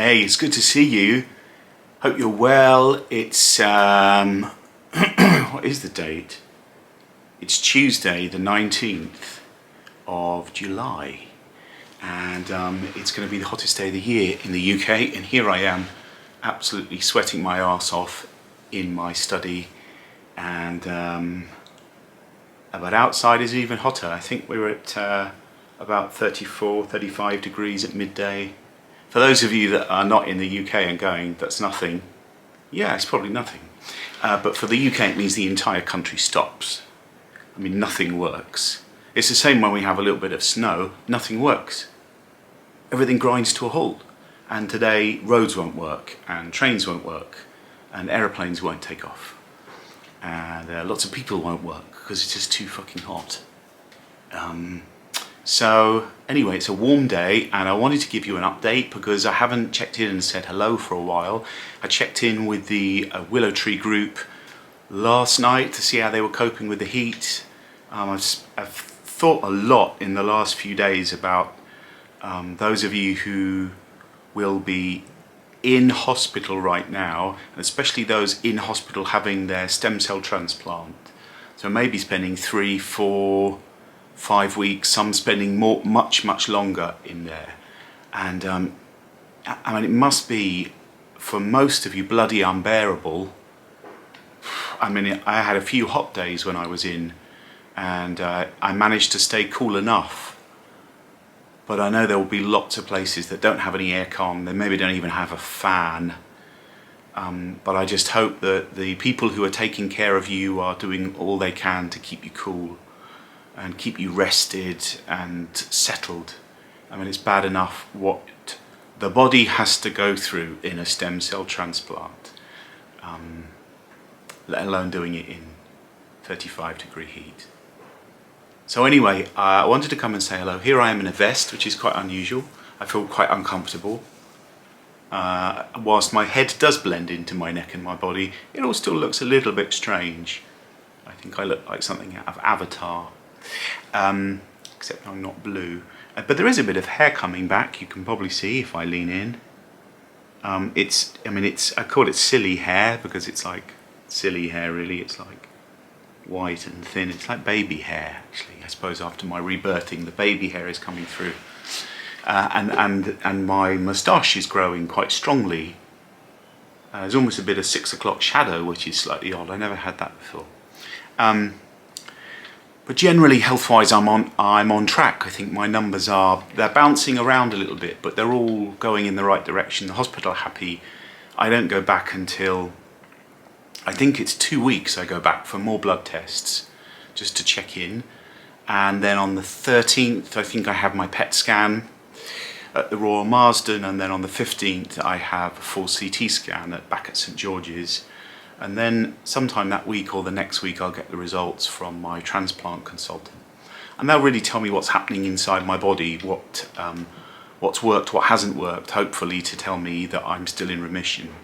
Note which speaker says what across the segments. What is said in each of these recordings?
Speaker 1: Hey, it's good to see you. Hope you're well. It's, what is the date? It's Tuesday, the 19th of July. And it's going to be the hottest day of the year in the UK. And here I am, absolutely sweating my arse off in my study. And but outside is even hotter. I think we were at about 34, 35 degrees at midday. For those of you that are not in the UK and going, that's nothing. Yeah, it's probably nothing. But for the UK, it means the entire country stops. I mean, nothing works. It's the same when we have a little bit of snow, nothing works. Everything grinds to a halt. And today, roads won't work, and trains won't work, and aeroplanes won't take off. And lots of people won't work, because it's just too fucking hot. So anyway, it's a warm day, and I wanted to give you an update because I haven't checked in and said hello for a while. I checked in with the Willow Tree group last night to see how they were coping with the heat. I've thought a lot in the last few days about those of you who will be in hospital right now, and especially those in hospital having their stem cell transplant. So maybe spending 3, 4, 5 weeks, some spending much longer in there. And I mean, it must be, for most of you, bloody unbearable. I mean, I had a few hot days when I was in, and I managed to stay cool enough. But I know there will be lots of places that don't have any aircon, they maybe don't even have a fan. But I just hope that the people who are taking care of you are doing all they can to keep you cool and keep you rested and settled. I mean, it's bad enough what the body has to go through in a stem cell transplant, let alone doing it in 35-degree heat. So anyway, I wanted to come and say hello. Here I am in a vest, which is quite unusual. I feel quite uncomfortable. Whilst my head does blend into my neck and my body, it all still looks a little bit strange. I think I look like something out of Avatar. Except I'm not blue. But there is a bit of hair coming back, you can probably see if I lean in. I call it silly hair because it's like silly hair really, it's like white and thin. It's like baby hair actually. I suppose after my rebirthing the baby hair is coming through. And my moustache is growing quite strongly. There's almost a bit of 6 o'clock shadow, which is slightly odd. I never had that before. But generally, health-wise, I'm on track. I think my numbers they're bouncing around a little bit, but they're all going in the right direction. The hospital are happy. I don't go back until, I think it's 2 weeks I go back for more blood tests, just to check in. And then on the 13th, I think I have my PET scan at the Royal Marsden, and then on the 15th, I have a full CT scan back at St George's. And then sometime that week or the next week I'll get the results from my transplant consultant. And they'll really tell me what's happening inside my body, what's worked, what hasn't worked, hopefully to tell me that I'm still in remission.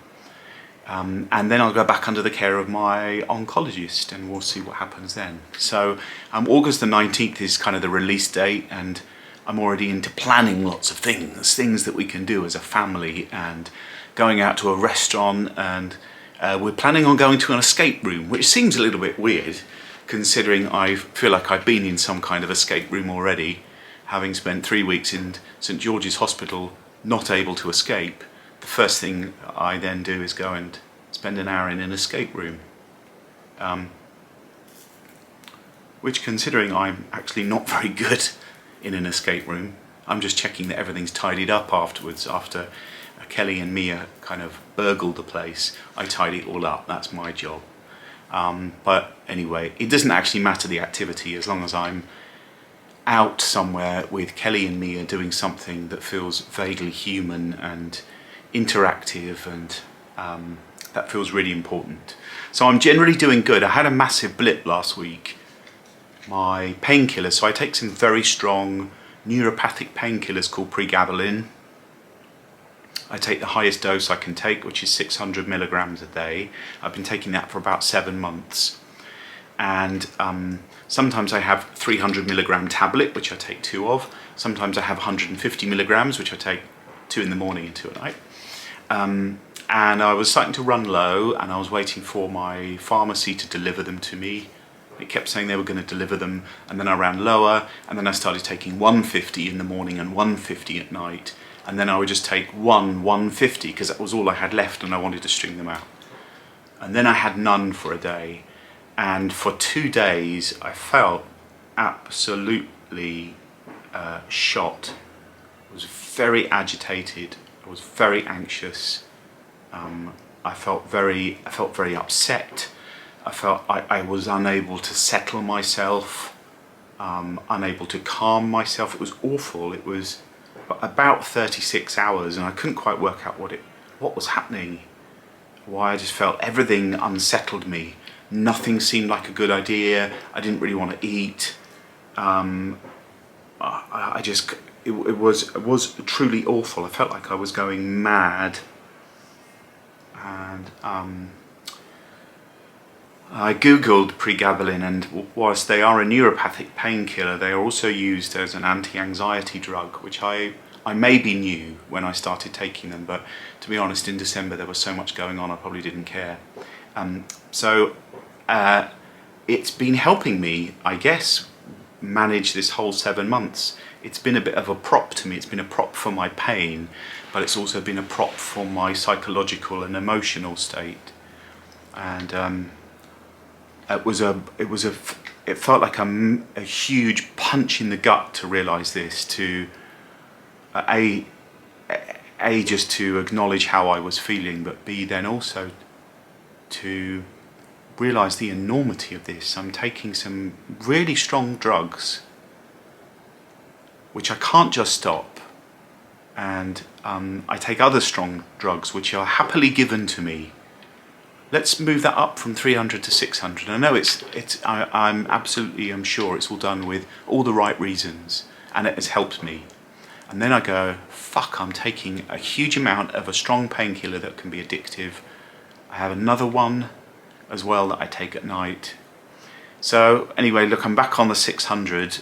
Speaker 1: And then I'll go back under the care of my oncologist and we'll see what happens then. So August the 19th is kind of the release date, and I'm already into planning lots of things that we can do as a family, and going out to a restaurant, and we're planning on going to an escape room, which seems a little bit weird considering I feel like I've been in some kind of escape room already, having spent 3 weeks in St George's Hospital not able to escape. The first thing I then do is go and spend an hour in an escape room. Which, considering I'm actually not very good in an escape room, I'm just checking that everything's tidied up afterwards. After Kelly and Mia kind of burgled the place, I tidy it all up, that's my job. But anyway, it doesn't actually matter the activity as long as I'm out somewhere with Kelly and Mia doing something that feels vaguely human and interactive, and that feels really important. So I'm generally doing good. I had a massive blip last week. My painkillers, so I take some very strong neuropathic painkillers called pregabalin. I take the highest dose I can take, which is 600 milligrams a day. I've been taking that for about 7 months. And sometimes I have 300 milligram tablet, which I take 2 of. Sometimes I have 150 milligrams, which I take 2 in the morning and 2 at night. And I was starting to run low, and I was waiting for my pharmacy to deliver them to me. It kept saying they were going to deliver them, and then I ran lower, and then I started taking 150 in the morning and 150 at night, and then I would just take 150 because that was all I had left, and I wanted to string them out. And then I had none for a day, and for 2 days I felt absolutely shot. I was very agitated. I was very anxious. I felt very upset. I felt I was unable to settle myself, unable to calm myself. It was awful. It was about 36 hours, and I couldn't quite work out what was happening. Why I just felt everything unsettled me. Nothing seemed like a good idea. I didn't really want to eat. It was truly awful. I felt like I was going mad. And I googled pregabalin, and whilst they are a neuropathic painkiller, they are also used as an anti-anxiety drug, which I maybe knew when I started taking them, but to be honest, in December there was so much going on I probably didn't care. So it's been helping me, I guess, manage this whole 7 months. It's been a bit of a prop to me. It's been a prop for my pain, but it's also been a prop for my psychological and emotional state. And it felt like a huge punch in the gut to realise this, to just to acknowledge how I was feeling, but B, then also to realise the enormity of this. I'm taking some really strong drugs, which I can't just stop, and I take other strong drugs which are happily given to me. Let's move that up from 300 to 600. I know I'm sure it's all done with all the right reasons, and it has helped me. And then I go, fuck, I'm taking a huge amount of a strong painkiller that can be addictive. I have another one as well that I take at night. So anyway, look, I'm back on the 600.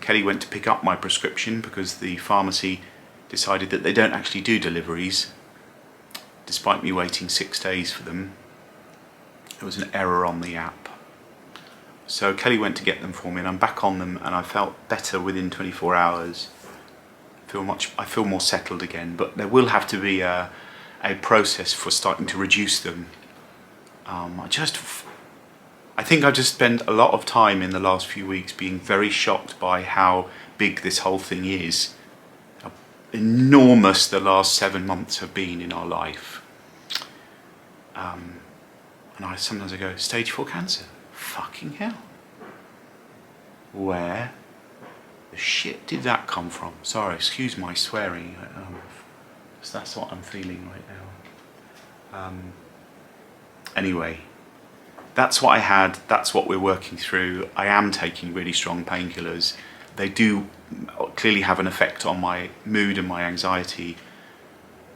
Speaker 1: Kelly went to pick up my prescription because the pharmacy decided that they don't actually do deliveries, despite me waiting 6 days for them. There was an error on the app. So Kelly went to get them for me, and I'm back on them, and I felt better within 24 hours. I feel more settled again, but there will have to be a process for starting to reduce them. I think I've just spent a lot of time in the last few weeks being very shocked by how big this whole thing is. How enormous the last 7 months have been in our life. And sometimes I go, stage 4 cancer? Fucking hell. Where the shit did that come from? Sorry, excuse my swearing. That's what I'm feeling right now. Anyway, that's what I had. That's what we're working through. I am taking really strong painkillers. They do clearly have an effect on my mood and my anxiety.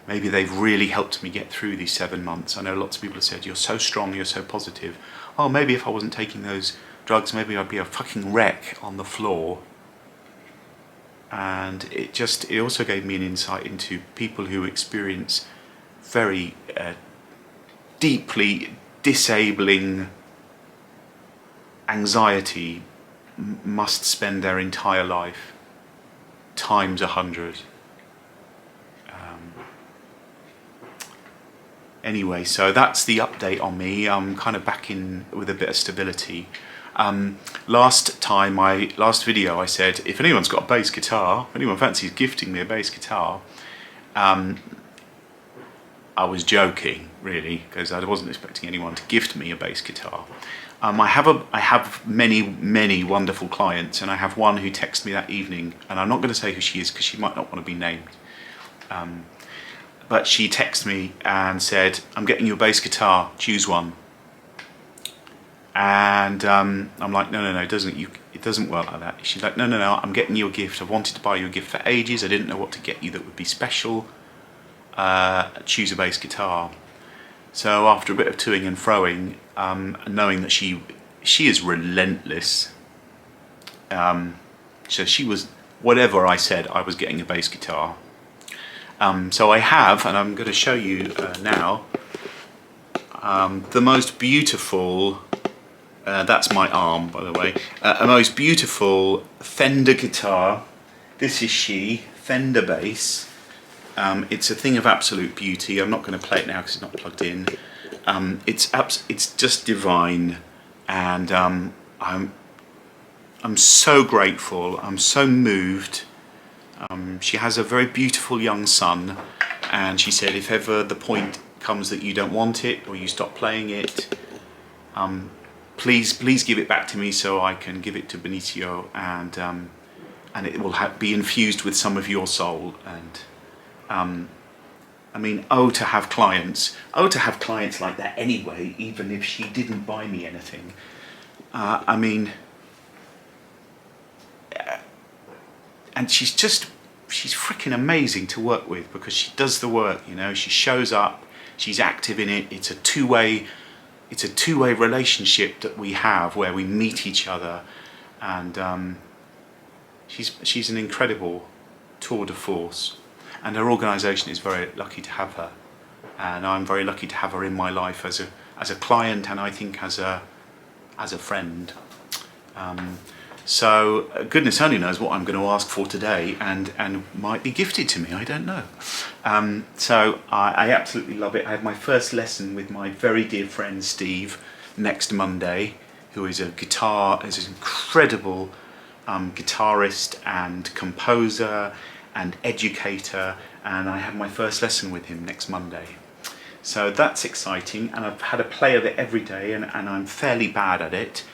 Speaker 1: Maybe they've really helped me get through these 7 months. I know lots of people have said, you're so strong, you're so positive. Oh, maybe if I wasn't taking those drugs, maybe I'd be a fucking wreck on the floor. And it also gave me an insight into people who experience very deeply disabling anxiety must spend their entire life times 100. Anyway, so that's the update on me. I'm kind of back in with a bit of stability. Last video I said, if anyone's got a bass guitar, if anyone fancies gifting me a bass guitar, I was joking really, because I wasn't expecting anyone to gift me a bass guitar. I have many wonderful clients, and I have one who texted me that evening, and I'm not going to say who she is because she might not want to be named. But she texted me and said, I'm getting you a bass guitar, choose one. And I'm like, no, it doesn't work like that. She's like, no, I'm getting you a gift. I've wanted to buy you a gift for ages. I didn't know what to get you that would be special. Choose a bass guitar. So after a bit of toing and froing, knowing that she is relentless, so she was, whatever I said, I was getting a bass guitar. So I have, and I'm going to show you now, the most beautiful, that's my arm by the way, a most beautiful Fender guitar. This is she, Fender bass. It's a thing of absolute beauty. I'm not going to play it now because it's not plugged in. It's just divine, and I'm so grateful. I'm so moved. She has a very beautiful young son, and she said if ever the point comes that you don't want it or you stop playing it, please give it back to me so I can give it to Benicio, and it will be infused with some of your soul. And I mean, to have clients like that anyway, even if she didn't buy me anything. I mean, and she's freaking amazing to work with, because she does the work, you know. She shows up, she's active in it. It's a two-way relationship that we have, where we meet each other, and she's an incredible tour de force, and her organisation is very lucky to have her, and I'm very lucky to have her in my life as a client, and I think as a friend. So goodness only knows what I'm going to ask for today, and might be gifted to me, I don't know. So I absolutely love it. I have my first lesson with my very dear friend Steve next Monday, who is an incredible guitarist and composer and educator, and I have my first lesson with him next Monday. So that's exciting, and I've had a play of it every day, and I'm fairly bad at it.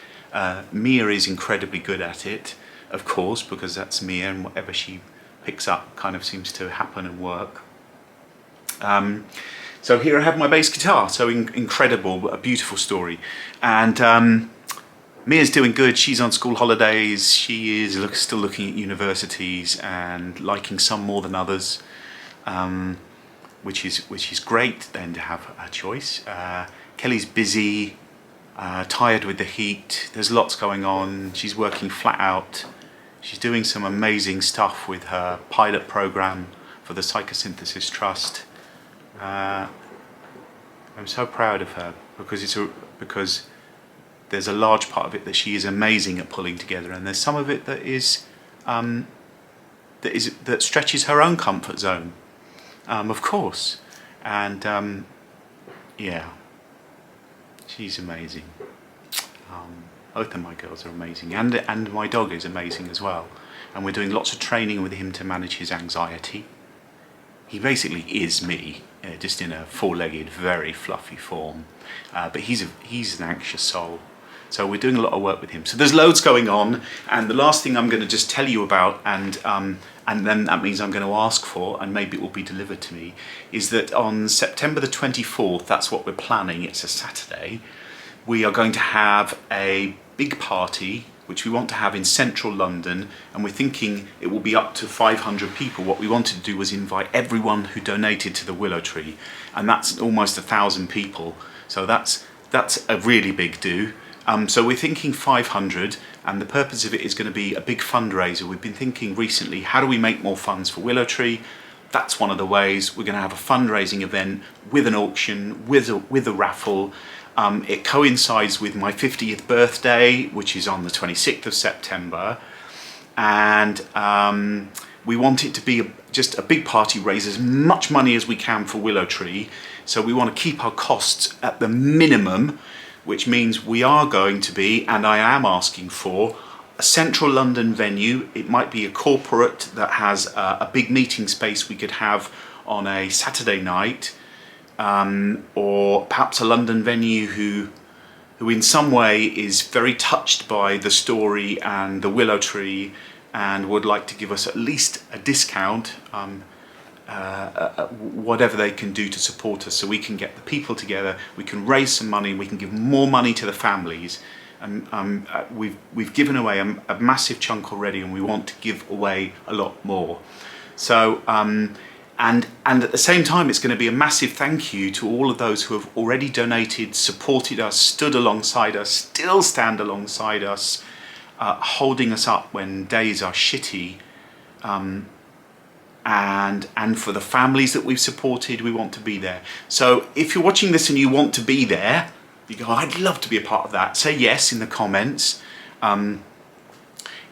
Speaker 1: Mia is incredibly good at it, of course, because that's Mia, and whatever she picks up kind of seems to happen and work. So here I have my bass guitar, so incredible, a beautiful story. And Mia's doing good. She's on school holidays. She is still looking at universities and liking some more than others, which is great then to have a choice. Kelly's busy. Tired with the heat. There's lots going on. She's working flat out. She's doing some amazing stuff with her pilot program for the Psychosynthesis Trust. I'm so proud of her, because there's a large part of it that she is amazing at pulling together, and there's some of it that stretches her own comfort zone, of course. And yeah. She's amazing. Both of my girls are amazing, and my dog is amazing as well. And we're doing lots of training with him to manage his anxiety. He basically is me, just in a four-legged, very fluffy form. But he's an anxious soul. So we're doing a lot of work with him. So there's loads going on, and the last thing I'm going to just tell you about, and then that means I'm going to ask for, and maybe it will be delivered to me, is that on September the 24th, that's what we're planning, it's a Saturday, we are going to have a big party, which we want to have in central London, and we're thinking it will be up to 500 people. What we wanted to do was invite everyone who donated to the Willow Tree, and that's almost 1,000 people, so that's a really big do. So we're thinking 500, and the purpose of it is going to be a big fundraiser. We've been thinking recently, how do we make more funds for Willow Tree? That's one of the ways. We're going to have a fundraising event with an auction, with a raffle. It coincides with my 50th birthday, which is on the 26th of September. And we want it to be just a big party, raise as much money as we can for Willow Tree. So we want to keep our costs at the minimum, which means we are going to be, and I am asking for, a central London venue. It might be a corporate that has a big meeting space we could have on a Saturday night, or perhaps a London venue who in some way is very touched by the story and the Willow Tree and would like to give us at least a discount, whatever they can do to support us, so we can get the people together, we can raise some money, we can give more money to the families. And we've given away a massive chunk already, and we want to give away a lot more. So and at the same time, it's going to be a massive thank you to all of those who have already donated, supported us, stood alongside us, still stand alongside us, holding us up when days are shitty. and for the families that we've supported, we want to be there. So if you're watching this and you want to be there, you go, I'd love to be a part of that. Say yes in the comments.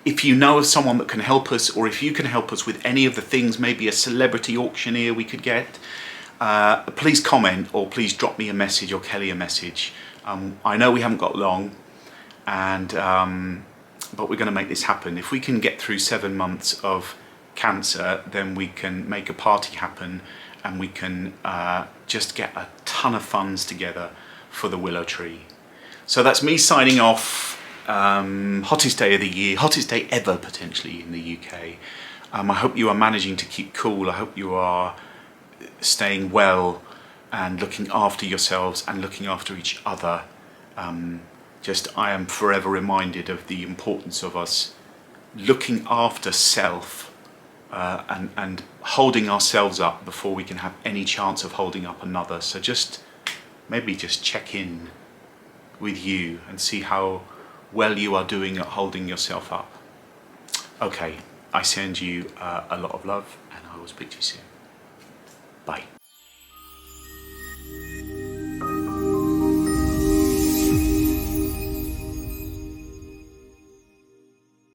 Speaker 1: If you know of someone that can help us, or if you can help us with any of the things, maybe a celebrity auctioneer we could get, please comment, or please drop me a message, or Kelly a message. I know we haven't got long, and but we're going to make this happen. If we can get through 7 months of cancer, then we can make a party happen, and we can just get a ton of funds together for the Willow Tree. So that's me signing off. Hottest day of the year, hottest day ever potentially in the UK. I hope you are managing to keep cool. I hope you are staying well and looking after yourselves and looking after each other. I am forever reminded of the importance of us looking after self and holding ourselves up before we can have any chance of holding up another. So maybe just check in with you and see how well you are doing at holding yourself up. Okay, I send you a lot of love, and I will speak to you soon. Bye.